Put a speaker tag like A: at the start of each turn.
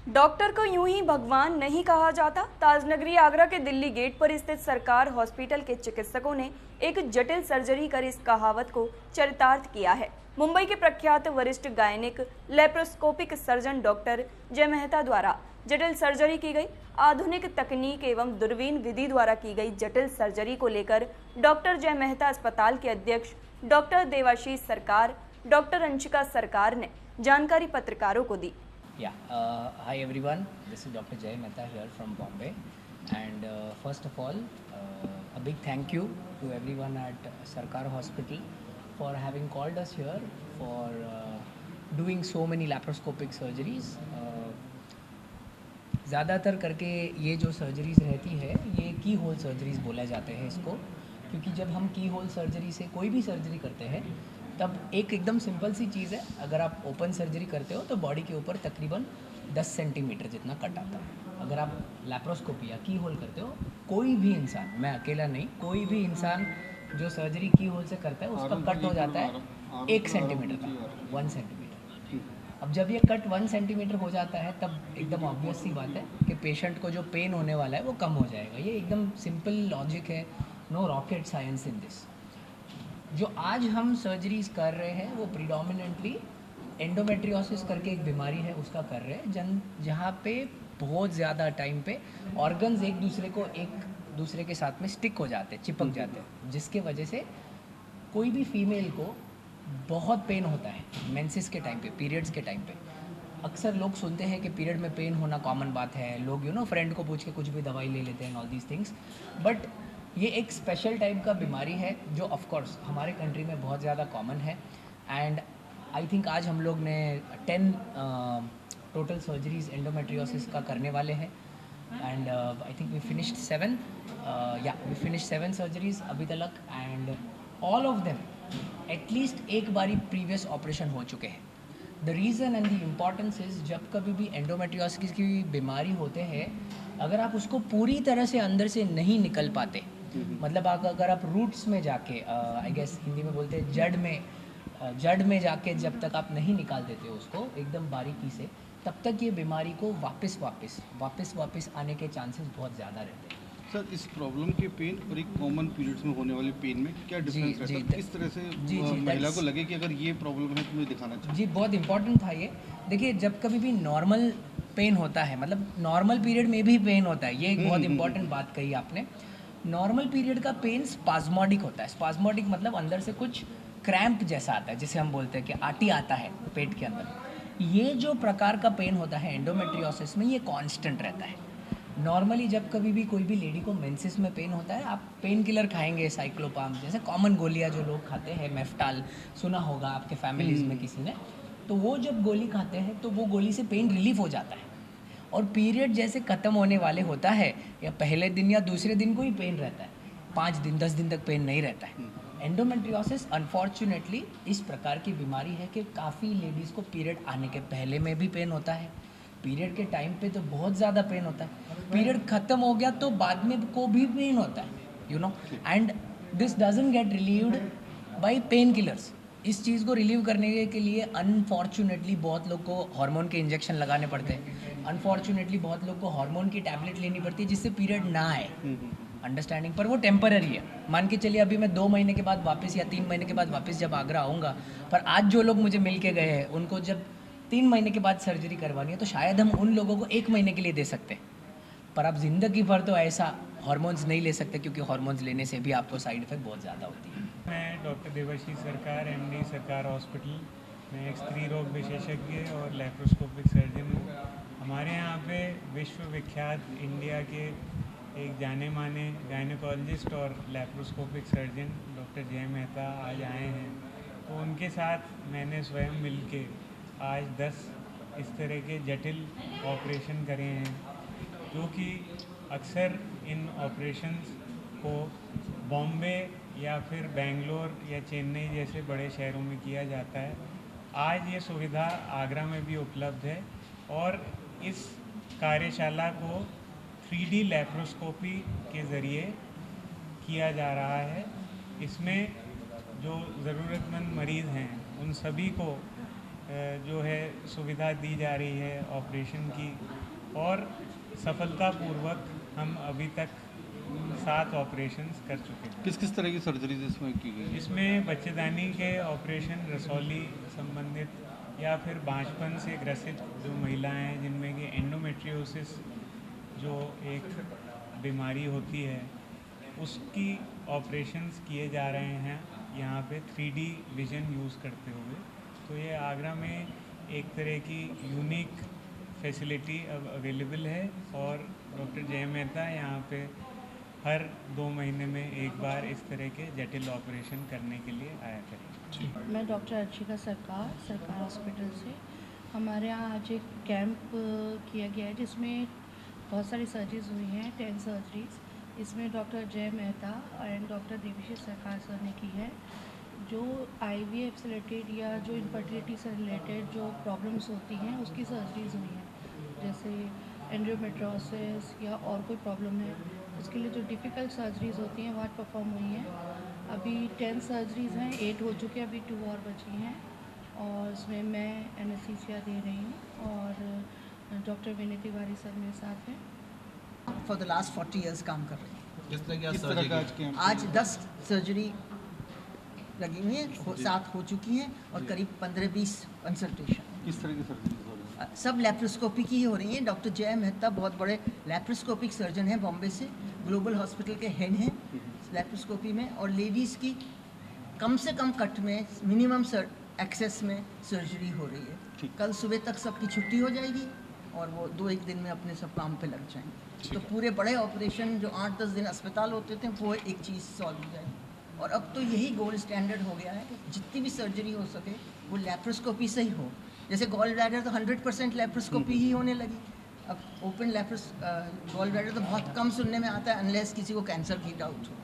A: Doctor को यूं ही भगवान नहीं कहा जाता। ताजनगरी आगरा के दिल्ली गेट पर स्थित सरकार हॉस्पिटल के चिकित्सकों ने एक जटिल सर्जरी कर इस कहावत को चरितार्थ किया है। मुंबई के प्रख्यात वरिष्ठ गायनिक लेप्रोस्कोपिक सर्जन डॉक्टर जय मेहता द्वारा जटिल सर्जरी की गई। आधुनिक तकनीक एवं दूरबीन विधि द्वारा की गई जटिल सर्जरी को लेकर डॉक्टर जय मेहता अस्पताल के अध्यक्ष डॉक्टर देवाशीष सरकार, डॉक्टर अंशिका सरकार ने जानकारी पत्रकारों को दी।
B: Hi everyone, this is Dr. Jay Mehta here from Bombay, and first of all, a big thank you to everyone at Sarkar Hospital for having called us here for doing so many laparoscopic surgeries. ज़्यादातर करके ये जो surgeries रहती है ये की whole surgeries बोला जाते हैं इसको, क्योंकि जब हम की होल सर्जरी से कोई भी सर्जरी करते हैं तब एक एकदम सिंपल सी चीज़ है। अगर आप ओपन सर्जरी करते हो तो बॉडी के ऊपर तकरीबन 10 सेंटीमीटर जितना कट आता है। अगर आप लैप्रोस्कोपी या की होल करते हो, कोई भी इंसान, मैं अकेला नहीं, कोई भी इंसान जो सर्जरी की होल से करता है उसका कट हो जाता है 1 सेंटीमीटर का, 1 सेंटीमीटर। अब जब ये कट 1 सेंटीमीटर हो जाता है तब एकदम ऑब्वियस सी बात है कि पेशेंट को जो पेन होने वाला है वो कम हो जाएगा। ये एकदम सिंपल लॉजिक है, no rocket science in this. जो आज हम सर्जरीज कर रहे हैं वो प्रीडोमिनेंटली एंडोमेट्रियोसिस करके एक बीमारी है उसका कर रहे हैं, जहाँ पे बहुत ज़्यादा टाइम पे ऑर्गन्स एक दूसरे के साथ में स्टिक हो जाते हैं, चिपक जाते हैं, जिसके वजह से कोई भी फीमेल को बहुत पेन होता है मेंसेस के टाइम पे, पीरियड्स के टाइम पे। अक्सर लोग सुनते हैं कि पीरियड में पेन होना कॉमन बात है, लोग फ्रेंड को पूछ के कुछ भी दवाई ले लेते हैं, ऑल दीज थिंग्स। बट ये एक स्पेशल टाइप का बीमारी है जो ऑफ कोर्स हमारे कंट्री में बहुत ज़्यादा कॉमन है। एंड आई थिंक आज हम लोग ने 10 टोटल सर्जरीज एंडोमेट्रियोसिस का करने वाले हैं। And I think we finished 7 surgeries अभी तक, and all of them at least एक बारी प्रीवियस ऑपरेशन हो चुके हैं। The reason and the importance is, जब कभी भी एंडोमेट्रियोसिस की बीमारी होते हैं, अगर आप उसको पूरी तरह से अंदर से नहीं निकल पाते, मतलब अगर आप रूट्स में जाके, आई गेस हिंदी में बोलते हैं जड़ में जाके जब तक आप नहीं निकाल देते उसको एकदम बारीकी से, तब तक ये बीमारी को वापस आने के चांसेस बहुत ज़्यादा रहते हैं।
C: सर, इस प्रॉब्लम के पेन और एक कॉमन पीरियड्स में होने वाले पेन में क्या डिफरेंस रहता है? किस तरह से महिला को लगे कि अगर ये प्रॉब्लम है तो मुझे दिखाना चाहिए?
B: जी, बहुत इंपॉर्टेंट था ये। देखिए, जब कभी भी नॉर्मल पेन होता है, मतलब नॉर्मल पीरियड में भी पेन होता है, ये एक बहुत इंपॉर्टेंट बात कही आपने। नॉर्मल पीरियड का पेन स्पाज्मोडिक होता है। स्पाज्मोडिक मतलब अंदर से कुछ क्रैम्प जैसा आता है, जिसे हम बोलते हैं कि आटी आता है पेट के अंदर। ये जो प्रकार का पेन होता है एंडोमेट्रियोसिस में, ये कांस्टेंट रहता है। नॉर्मली जब कभी भी कोई भी लेडी को मेंसेस में पेन होता है, आप पेन किलर खाएंगे, साइक्लोपाम जैसे कॉमन गोलियां जो लोग खाते हैं, मेफ्टाल सुना होगा आपके फैमिलीज़ में किसी ने, तो वो जब गोली खाते हैं तो वो गोली से पेन रिलीफ हो जाता है। और पीरियड जैसे ख़त्म होने वाले होता है या पहले दिन या दूसरे दिन को ही पेन रहता है, 5 दिन 10 दिन तक पेन नहीं रहता है। एंडोमेट्रियोसिस अनफॉर्चुनेटली इस प्रकार की बीमारी है कि काफ़ी लेडीज़ को पीरियड आने के पहले में भी पेन होता है, पीरियड के टाइम पे तो बहुत ज़्यादा पेन होता है, पीरियड ख़त्म हो गया तो बाद में को भी पेन होता है, and this doesn't get relieved by pain killers. इस चीज़ को रिलीव करने के लिए अनफॉर्चुनेटली बहुत लोग को हार्मोन के इंजेक्शन लगाने पड़ते हैं, अनफॉर्चुनेटली बहुत लोग को हार्मोन की टैबलेट लेनी पड़ती है जिससे पीरियड ना आए, अंडरस्टैंडिंग, पर वो टेम्पररी है। मान के चलिए अभी मैं 2 महीने के बाद वापस या 3 महीने के बाद वापस जब आगरा आऊँगा, पर आज जो लोग मुझे मिल के गए हैं उनको जब 3 महीने के बाद सर्जरी करवानी है तो शायद हम उन लोगों को 1 महीने के लिए दे सकते हैं, पर आप ज़िंदगी भर तो ऐसा हार्मोन्स नहीं ले सकते, क्योंकि हार्मोन्स लेने से भी आपको साइड इफ़ेक्ट बहुत ज़्यादा होती है।
D: मैं डॉक्टर देवाशीष सरकार, एमडी सरकार हॉस्पिटल में एक स्त्री रोग विशेषज्ञ और लैप्रोस्कोपिक सर्जन हूँ। हमारे यहाँ पे विश्व विख्यात इंडिया के एक जाने माने गायनेकोलॉजिस्ट और लैप्रोस्कोपिक सर्जन डॉक्टर जय मेहता आज आए हैं, तो उनके साथ मैंने स्वयं मिलके आज 10 इस तरह के जटिल ऑपरेशन करे हैं, जो कि अक्सर इन ऑपरेशंस को बॉम्बे या फिर बेंगलोर या चेन्नई जैसे बड़े शहरों में किया जाता है। आज ये सुविधा आगरा में भी उपलब्ध है और इस कार्यशाला को 3D लैप्रोस्कोपी के ज़रिए किया जा रहा है। इसमें जो ज़रूरतमंद मरीज़ हैं उन सभी को जो है सुविधा दी जा रही है ऑपरेशन की, और सफलतापूर्वक हम अभी तक 7 ऑपरेशंस कर चुके हैं।
C: किस किस तरह की सर्जरीज इसमें की गई है?
D: इसमें बच्चेदानी के ऑपरेशन, रसौली संबंधित या फिर बांझपन से ग्रसित जो महिलाएं हैं जिनमें कि एंडोमेट्रियोसिस जो एक बीमारी होती है, उसकी ऑपरेशंस किए जा रहे हैं यहाँ पे 3D विज़न यूज़ करते हुए। तो ये आगरा में एक तरह की यूनिक फैसिलिटी अब अवेलेबल है, और डॉक्टर जय मेहता यहाँ पे हर 2 महीने में एक बार इस तरह के जटिल ऑपरेशन करने के लिए आया करें।
E: मैं डॉक्टर अर्चिका सरकार हॉस्पिटल से। हमारे यहाँ आज एक कैंप किया गया है जिसमें बहुत सारी सर्जरीज हुई हैं, 10 सर्जरीज। इसमें डॉक्टर जय मेहता एंड डॉक्टर देवीशीष सरकार सर ने की है। जो IVF से रिलेटेड या जो इनफर्टिलिटी से रिलेटेड जो प्रॉब्लम्स होती हैं उसकी सर्जरीज हुई हैं, जैसे एंडोमेट्रियोसिस या और कोई प्रॉब्लम है उसके लिए जो डिफ़िकल्ट सर्जरीज होती हैं वहाँ परफॉर्म हुई हैं। अभी 10 सर्जरीज हैं, 8 हो चुके हैं, अभी 2 और बची हैं, और उसमें मैं एनेस्थीसिया दे रही हूँ और डॉक्टर विनय तिवारी सर मेरे साथ हैं।
F: फॉर द लास्ट 40 इयर्स काम कर रही हूँ।
C: किस तरह का आज के
F: आज 10 सर्जरी लगी हुई हैं, 7 हो चुकी हैं और करीब 15-20 कंसल्टेशन।
C: किस तरह की सर्जरीज हो रही है?
F: सब लेप्रोस्कोपी की ही हो रही हैं। डॉक्टर जय मेहता बहुत बड़े लेप्रोस्कोपिक सर्जन हैं, बॉम्बे से ग्लोबल हॉस्पिटल के हेड हैं लेप्रोस्कोपी में, और लेडीज़ की कम से कम कट में मिनिमम एक्सेस में सर्जरी हो रही है। कल सुबह तक सबकी छुट्टी हो जाएगी और वो 2-1 दिन में अपने सब काम पे लग जाएंगे। तो पूरे बड़े ऑपरेशन जो 8-10 दिन अस्पताल होते थे वो एक चीज़ सॉल्व हो जाएगी। और अब तो यही गोल्ड स्टैंडर्ड हो गया है कि जितनी भी सर्जरी हो सके वो लेप्रोस्कोपी से ही हो। जैसे गॉल ब्लैडर तो 100% लेप्रोस्कोपी ही होने लगी। अब ओपन गॉल ब्लैडर तो बहुत कम सुनने में आता है अनलेस किसी को कैंसर की डाउट हो।